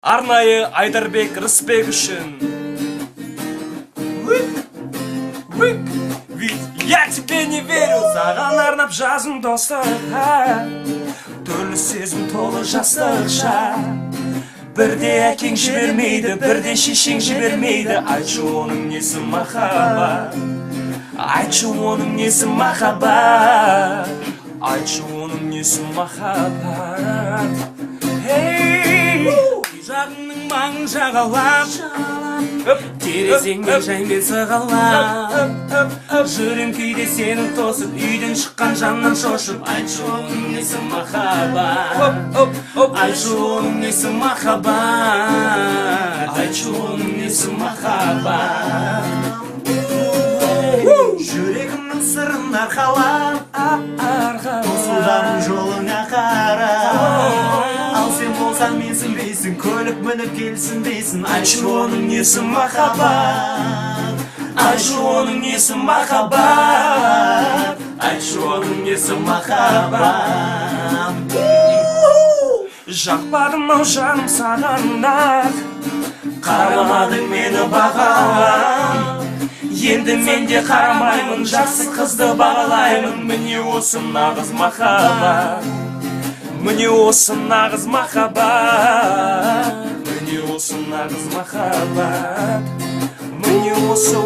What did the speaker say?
Арнайы Айдарбек Рысбек үшін. Ведь я тебе не верю. Саған арнап жазым достыққа, түрлі сезім толы жастықша. Бірде әкең жібермейді, бірде шешең жібермейді. Айтшы оның несі махаббат, айтшы оның несі махаббат, айтшы оның несі махаббат. Жағыңның маңын жағалап, терезеңмен жаймен сығалап, жүрем кейде сені тосып, үйден шыққан жаннан шошып. Айтшы оның несі махаббат, айтшы оның несі махаббат, айтшы оның несі махаббат. Жүрегімнің сырын арқалап, тосуданың жолыңа қарап, ал сен болсаң менсің дейсің, көлік мініп келсін дейсің. Айтшы оның несі махаббат, айтшы оның несі махаббат, айтшы оның несі махаббат. Жақпадым ау жаным саған ақ, қарамадың мені бағалап. Енді мен де қарамаймын, жақсы қызды бағалаймын. Міне осы нағыз махаббат, міне осы нағыз махаббат, міне осы нағыз махаббат, міне осы